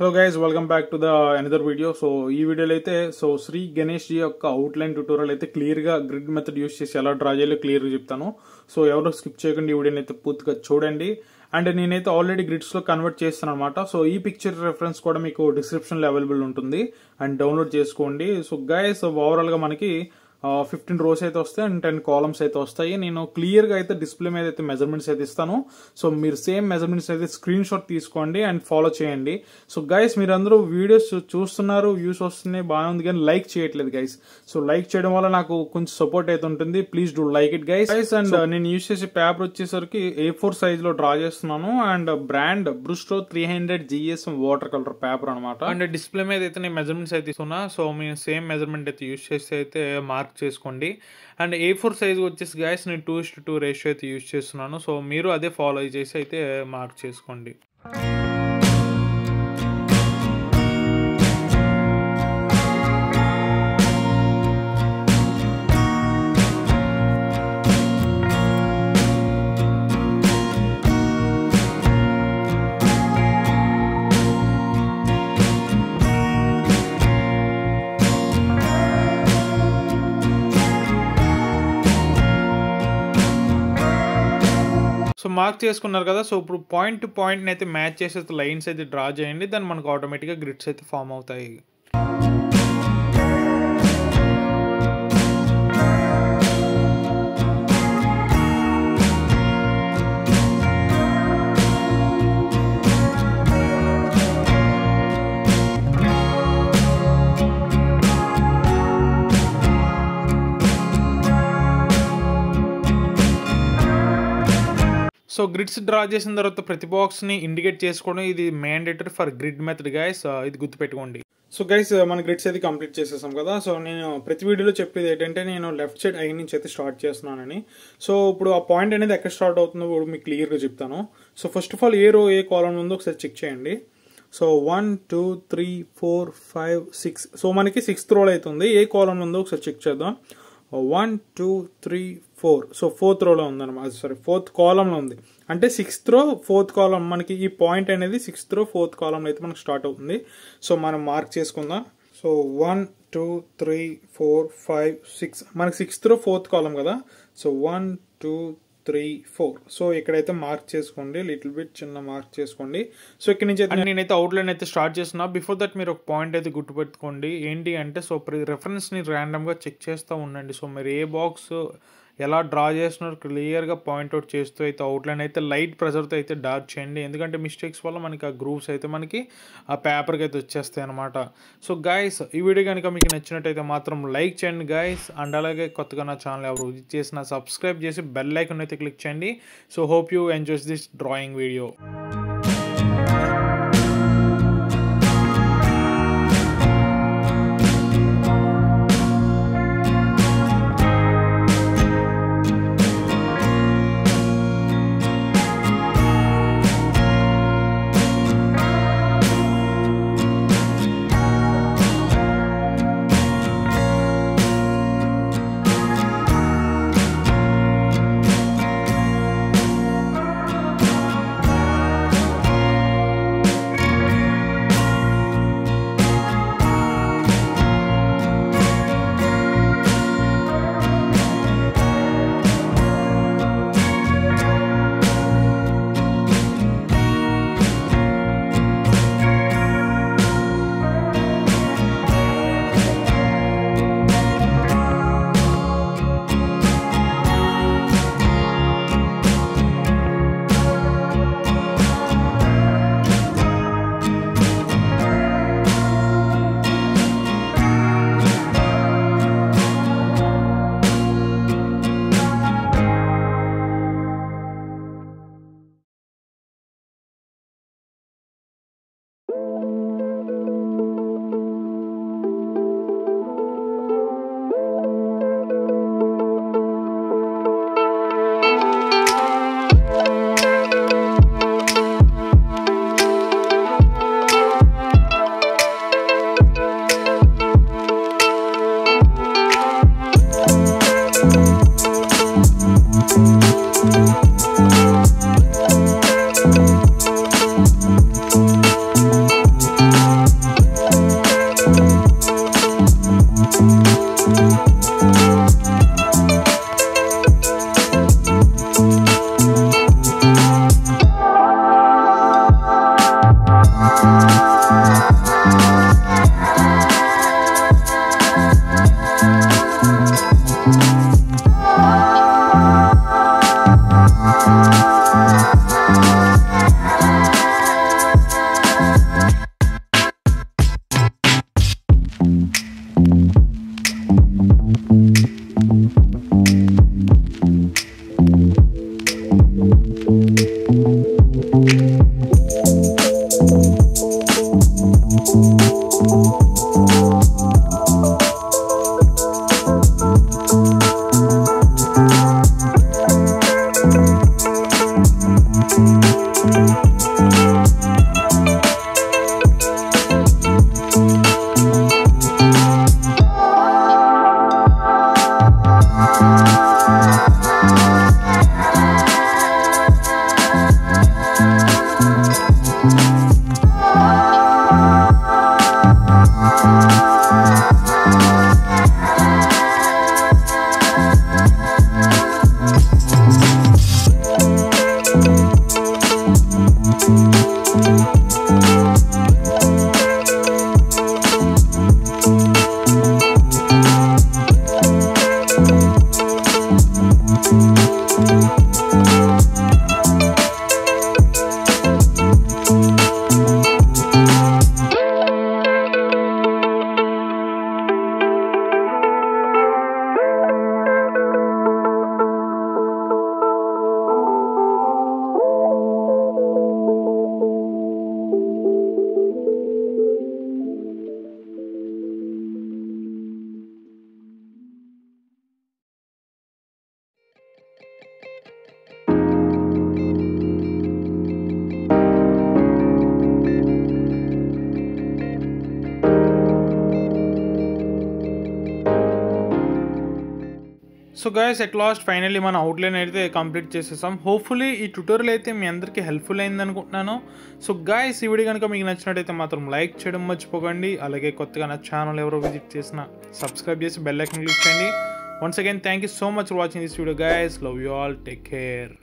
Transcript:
Hello guys, welcome back to the another video. So ఈ వీడియోలో అయితే శ్రీ గణేష్ జీ యొక్క అవుట్లైన్ ట్యూటోరియల్ అయితే క్లియర్ గా గ్రిడ్ మెథడ్ యూస్ చేసి ఎలా డ్రా చేయాలో క్లియర్ గా చెప్తాను. సో ఎవరు స్కిప్ చేయకుండా ఈ వీడియోని అయితే పూర్తిగా చూడండి. అండ్ నేనైతే ఆల్రెడీ గ్రిడ్స్ లో కన్వర్ట్ చేస్తాను అనమాట. సో ఈ పిక్చర్ రెఫరెన్స్ కూడా మీకు డిస్క్రిప్షన్ లో అవైలబుల్ ఉంటుంది అండ్ డౌన్లోడ్ చేసుకోండి. సో గైస్, ఓవరాల్ గా మనకి 15 రోస్ అయితే వస్తాయి అండ్ 10 కాలమ్స్ అయితే వస్తాయి. నేను క్లియర్ గా అయితే డిస్ప్లే మీద అయితే మెజర్మెంట్స్ అయితే ఇస్తాను. సో మీరు సేమ్ మెజర్మెంట్స్ అయితే స్క్రీన్ షాట్ తీసుకోండి అండ్ ఫాలో చేయండి. సో గైస్, మీరు అందరూ వీడియోస్ చూస్తున్నారు, వ్యూస్ వస్తున్నాయి, బాగా ఉంది, కానీ లైక్ చేయట్లేదు గైస్. సో లైక్ చేయడం వల్ల నాకు కొంచెం సపోర్ట్ అయితే ఉంటుంది. Please do like it guys. And నేను యూస్ చేసే పేపర్ వచ్చేసరికి A4 సైజ్ లో డ్రా చేస్తున్నాను and brand Brustro 300 GS water colour paper అనమాట. అండ్ డిస్ప్లే మీద అయితే నేను మెజర్మెంట్స్ అయితే ఇస్తున్నా. సో మీరు సేమ్ మెజర్మెంట్ అయితే యూస్ చేస్తే అయితే మార్క్ చేసుకోండి. అండ్ A4 సైజ్ వచ్చేసి గైస్ నేను 2:2 రేషియో అయితే యూస్ చేస్తున్నాను. సో మీరు అదే ఫాలో చేసి అయితే మార్క్ చేసుకోండి. సో మార్క్ చేసుకున్నారు కదా. సో ఇప్పుడు పాయింట్ టు పాయింట్ అయితే మ్యాచ్ చేసే లైన్స్ అయితే డ్రా చేయండి. దాన్ని మనకు ఆటోమేటిక్గా గ్రిడ్స్ అయితే ఫామ్ అవుతాయి. సో గ్రిడ్స్ డ్రా చేసిన తర్వాత ప్రతి బాక్స్ ని ఇండికేట్ చేసుకోవడం ఇది mandatory for grid method guys. ఇది గుర్తుపెట్టుకోండి. సో గైస్, మన గ్రిడ్స్ అయితే కంప్లీట్ చేసేసాం కదా. సో నేను ప్రతి వీడియోలో చెప్పేది ఏంటంటే నేను లెఫ్ట్ సైడ్ ఐ నుంచి అయితే స్టార్ట్ చేస్తున్నానని. సో ఇప్పుడు ఆ పాయింట్ అనేది ఎక్కడ స్టార్ట్ అవుతుందో మీకు క్లియర్గా చెప్తాను. సో ఫస్ట్ ఆఫ్ ఆల్ ఏ రో ఏ కాలమ్ ఉందో ఒకసారి చెక్ చేయండి. సో 1 2 3 4 5 6. సో మనకి 6th రోల్ అవుతుంది. ఏ కాలమ్ ఉందో ఒకసారి చెక్ చేద్దాం. 1 2 3 4. సో 4th రోలో ఉందన్నమాట. సారీ, 4th కాలంలో ఉంది. అంటే 6th రో 4th కాలం మనకి ఈ పాయింట్ అనేది 6th రో 4th కాలం అయితే మనకు స్టార్ట్ అవుతుంది. సో మనం మార్క్ చేసుకుందాం. సో 1 2 3 4 5 6 మనకి 6th రో 4th కాలం కదా. సో 1 2 3 4. సో ఇక్కడైతే మార్క్ చేసుకోండి, లిటిల్ బిట్ చిన్న మార్క్ చేసుకోండి. సో ఇక్కడ నుంచి నేనైతే అవుట్లైన్ అయితే స్టార్ట్ చేస్తున్నా. బిఫోర్ దట్ మీరు ఒక పాయింట్ అయితే గుర్తుపెట్టుకోండి. ఏంటి అంటే సో రెఫరెన్స్ ని ర్యాండమ్ గా చెక్ చేస్తూ ఉండండి. సో మీరు ఏ బాక్స్ ఎలా డ్రా చేస్తున్నారు క్లియర్గా పాయింట్అవుట్ చేస్తూ అయితే అవుట్లైన్ అయితే లైట్ ప్రెజర్తో అయితే డార్క్ చేయండి. ఎందుకంటే మిస్టేక్స్ వల్ల మనకి ఆ గ్రూవ్స్ అయితే మనకి ఆ పేపర్కి అయితే వచ్చేస్తాయి అనమాట. సో గైస్, ఈ వీడియో కనుక మీకు నచ్చినట్టయితే మాత్రం లైక్ చేయండి గైస్. అండ్ అలాగే కొత్తగా నా ఛానల్ ఎవరు విజిట్ చేసినా సబ్స్క్రైబ్ చేసి బెల్ ఐకాన్ అయితే క్లిక్ చేయండి. So hope you enjoys this drawing video. So guys at last finally మన అవుట్లైన్ అయితే కంప్లీట్ చేసేసాం. హోప్ఫుల్లీ ఈ ట్యూటోరియల్ అయితే మీ అందరికీ హెల్ప్ఫుల్ అయింది అనుకుంటున్నాను. సో గైస్ ఈ వీడియో కనుక మీకు నచ్చినట్టయితే మాత్రం లైక్ చేయడం మర్చిపోకండి. అలాగే కొత్తగా నా ఛానల్ ఎవరో విజిట్ చేసినా సబ్స్క్రైబ్ చేసి బెల్ ఐకాన్ క్లిక్ చేయండి. Once again thank you so much for watching this video guys. Love you all. Take care.